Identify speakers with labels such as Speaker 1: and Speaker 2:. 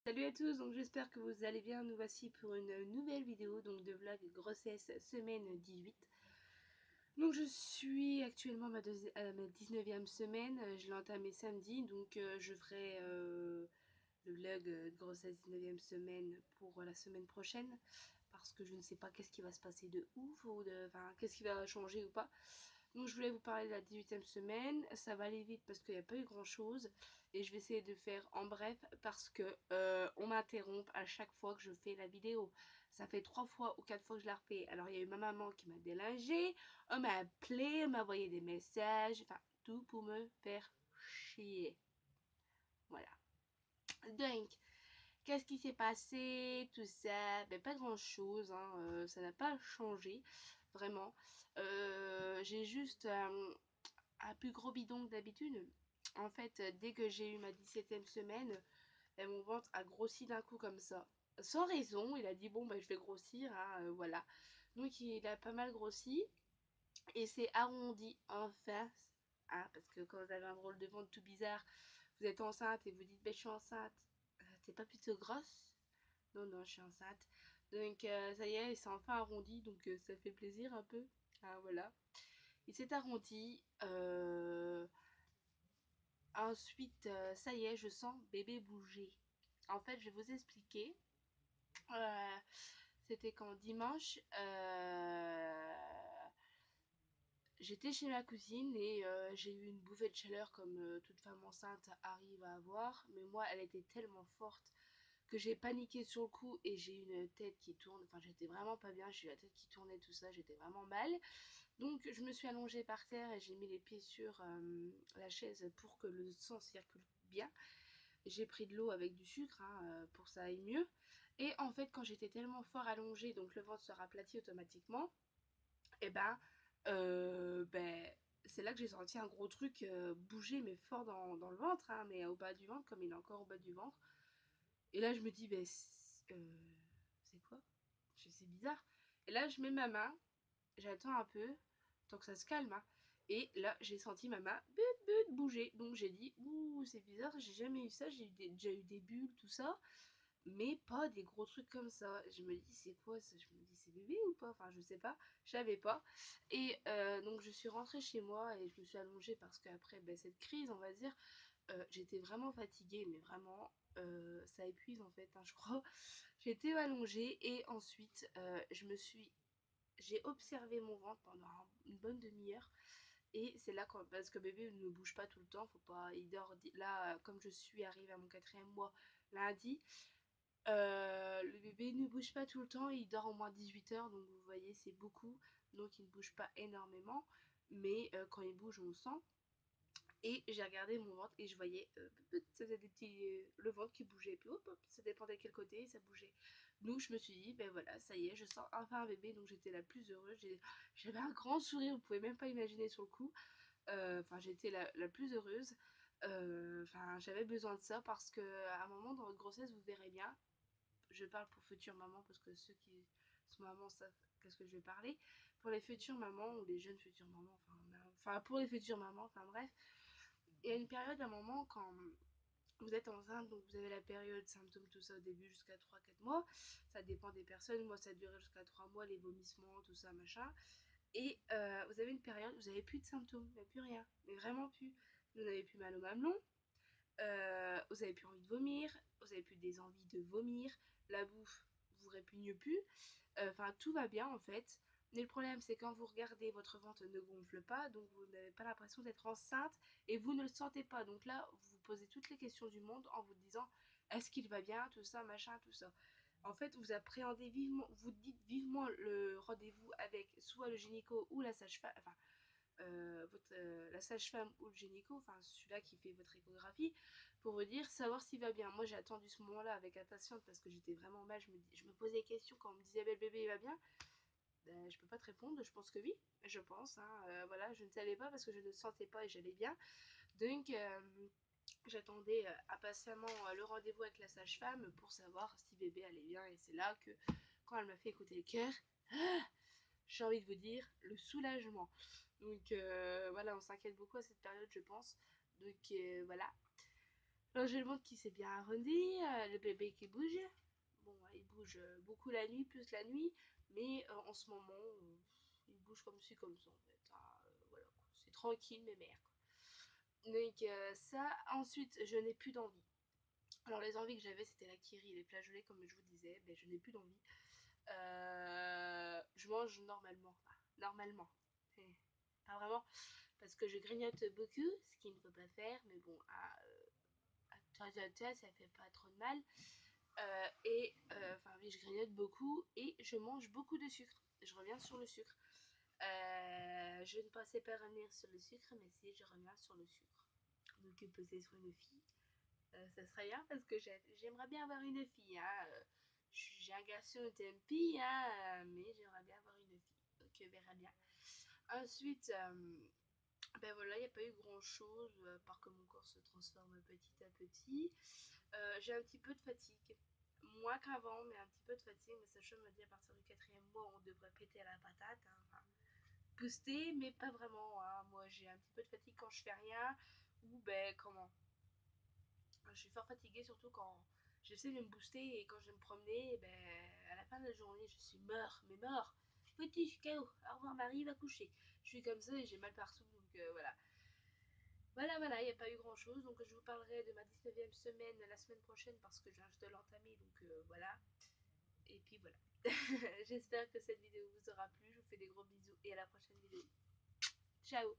Speaker 1: Salut à tous, donc j'espère que vous allez bien. Nous voici pour une nouvelle vidéo donc de vlog grossesse semaine 18. Donc je suis actuellement à ma 19e semaine, je l'ai entamée samedi, donc je ferai le vlog de grossesse 19e semaine pour la semaine prochaine parce que je ne sais pas qu'est-ce qui va se passer de ouf ou enfin qu'est-ce qui va changer ou pas. Donc je voulais vous parler de la 18e semaine, ça va aller vite parce qu'il n'y a pas eu grand chose et je vais essayer de faire en bref parce que on m'interrompt à chaque fois que je fais la vidéo. Ça fait 3 fois ou 4 fois que je la refais. Alors il y a eu ma maman qui m'a délingé, on m'a appelé, on m'a envoyé des messages, enfin tout pour me faire chier. Voilà. Donc, qu'est-ce qui s'est passé, tout ça? Ben, pas grand-chose, hein, ça n'a pas changé, vraiment. J'ai juste un plus gros bidon que d'habitude. En fait, dès que j'ai eu ma 17e semaine, ben, mon ventre a grossi d'un coup comme ça. Sans raison, il a dit bon ben je vais grossir, hein, voilà. Donc il a pas mal grossi et c'est arrondi en face. Ah, parce que quand vous avez un drôle de ventre tout bizarre, vous êtes enceinte et vous dites ben je suis enceinte. T'es pas plutôt grosse? Non, non, je suis enceinte. Donc ça y est, il s'est enfin arrondi, donc ça fait plaisir un peu. Ah, voilà. Il s'est arrondi. Ensuite, ça y est, je sens bébé bouger. En fait, je vais vous expliquer. Euh, C'était quand dimanche, j'étais chez ma cousine et j'ai eu une bouffée de chaleur comme toute femme enceinte arrive à avoir. Mais moi, elle était tellement forte que j'ai paniqué sur le coup et j'ai eu une tête qui tourne. Enfin, j'étais vraiment pas bien. J'ai eu la tête qui tournait, tout ça. J'étais vraiment mal. Donc, je me suis allongée par terre et j'ai mis les pieds sur la chaise pour que le sang circule bien. J'ai pris de l'eau avec du sucre hein, pour que ça aille mieux. Et en fait, quand j'étais tellement fort allongée, donc le ventre se raplatit automatiquement, et ben c'est là que j'ai senti un gros truc bouger, mais fort dans le ventre, hein, mais au bas du ventre, comme il est encore au bas du ventre. Et là, je me dis, ben, c'est quoi? C'est bizarre. Et là, je mets ma main, j'attends un peu, tant que ça se calme, hein. Et là, j'ai senti ma main but, but, bouger. Donc j'ai dit, ouh, c'est bizarre, j'ai jamais eu ça, déjà eu des bulles, tout ça mais pas des gros trucs comme ça. Je me dis, c'est quoi ça? Je me dis, c'est bébé ou pas? Enfin, je sais pas, je savais pas. Et donc, je suis rentrée chez moi et je me suis allongée parce qu'après ben, cette crise, on va dire, j'étais vraiment fatiguée, mais vraiment, ça épuise en fait, hein, je crois. J'étais allongée et ensuite, j'ai observé mon ventre pendant une bonne demi-heure. Et c'est là quand, parce que bébé ne bouge pas tout le temps, faut pas, il dort là, comme je suis arrivée à mon quatrième mois lundi, le bébé ne bouge pas tout le temps, il dort au moins 18 heures, donc vous voyez, c'est beaucoup. Donc il ne bouge pas énormément, mais quand il bouge, on le sent. Et j'ai regardé mon ventre et je voyais, ça faisait des petits, le ventre qui bougeait, puis hop, hop, ça dépendait de quel côté, ça bougeait. Donc je me suis dit, ben voilà, ça y est, je sens enfin un bébé, donc j'étais la plus heureuse. J'avais un grand sourire, vous pouvez même pas imaginer sur le coup. Enfin, j'étais la plus heureuse. Enfin, j'avais besoin de ça parce que à un moment dans votre grossesse, vous verrez bien, je parle pour futures mamans parce que ceux qui sont mamans savent qu'est-ce que je vais parler. Pour les futures mamans ou les jeunes futures mamans, enfin pour les futures mamans, enfin bref, il y a une période, un moment, quand vous êtes enceinte, donc vous avez la période symptômes, tout ça au début jusqu'à 3 4 mois. Ça dépend des personnes. Moi, ça a duré jusqu'à 3 mois, les vomissements, tout ça, machin. Et vous avez une période où vous n'avez plus de symptômes, il n'y a plus rien, mais vraiment plus. Vous n'avez plus mal au mamelon, vous avez plus envie de vomir, vous avez plus des envies de vomir, la bouffe vous répugne plus, enfin tout va bien en fait. Mais le problème c'est quand vous regardez, votre ventre ne gonfle pas, donc vous n'avez pas l'impression d'être enceinte et vous ne le sentez pas. Donc là, vous vous posez toutes les questions du monde en vous disant est-ce qu'il va bien, tout ça, machin, tout ça. En fait, vous appréhendez vivement, vous dites vivement le rendez-vous avec soit le gynéco ou la sage-femme, enfin la sage-femme ou le gynéco, enfin celui-là qui fait votre échographie, pour vous dire, savoir s'il va bien. Moi j'ai attendu ce moment-là avec impatience parce que j'étais vraiment mal, je me posais des questions quand on me disait le bébé il va bien. Ben, je peux pas te répondre, je pense que oui, je pense, hein. Voilà, je ne savais pas parce que je ne sentais pas et j'allais bien. Donc j'attendais impatiemment le rendez-vous avec la sage-femme pour savoir si bébé allait bien et c'est là que quand elle m'a fait écouter le cœur, j'ai envie de vous dire, le soulagement. Donc voilà, on s'inquiète beaucoup à cette période, je pense. Donc voilà. Alors j'ai le ventre qui s'est bien arrondi, le bébé qui bouge. Bon, il bouge beaucoup la nuit, plus la nuit, mais en ce moment, il bouge comme ci, comme ça en fait, hein. Voilà, quoi. C'est tranquille, mais merde. Donc ça, ensuite, je n'ai plus d'envie. Alors les envies que j'avais, c'était la kiri, les flageolets, comme je vous disais, mais je n'ai plus d'envie. Je mange normalement, enfin, normalement. Pas vraiment, parce que je grignote beaucoup, ce qu'il ne faut pas faire, mais bon, ça fait pas trop de mal. Enfin oui, je grignote beaucoup et je mange beaucoup de sucre. Je reviens sur le sucre. Je ne pensais pas revenir sur le sucre, mais si je reviens sur le sucre. Donc poser sur une fille, ça serait bien parce que j'aimerais bien avoir une fille. Hein. J'ai un garçon tempi, hein, mais j'aimerais bien avoir une fille. Donc on verra bien. Ensuite, ben voilà, il n'y a pas eu grand chose, à part que mon corps se transforme petit à petit. J'ai un petit peu de fatigue. Moins qu'avant, mais un petit peu de fatigue. Mais Sacha me dit à partir du quatrième mois, on devrait péter à la patate. Hein. Enfin, booster, mais pas vraiment. Hein. Moi, j'ai un petit peu de fatigue quand je fais rien. Ou ben, comment je suis fort fatiguée, surtout quand j'essaie de me booster et quand je vais me promener. Ben, à la fin de la journée, je suis mort, mais mort. Petit, je suis KO. Au revoir, Marie, va coucher. Je suis comme ça et j'ai mal partout. Donc voilà. Voilà, il n'y a pas eu grand chose. Donc je vous parlerai de ma 19e semaine la semaine prochaine parce que je viens juste de l'entamer. Donc voilà. Et puis voilà. J'espère que cette vidéo vous aura plu. Je vous fais des gros bisous et à la prochaine vidéo. Ciao.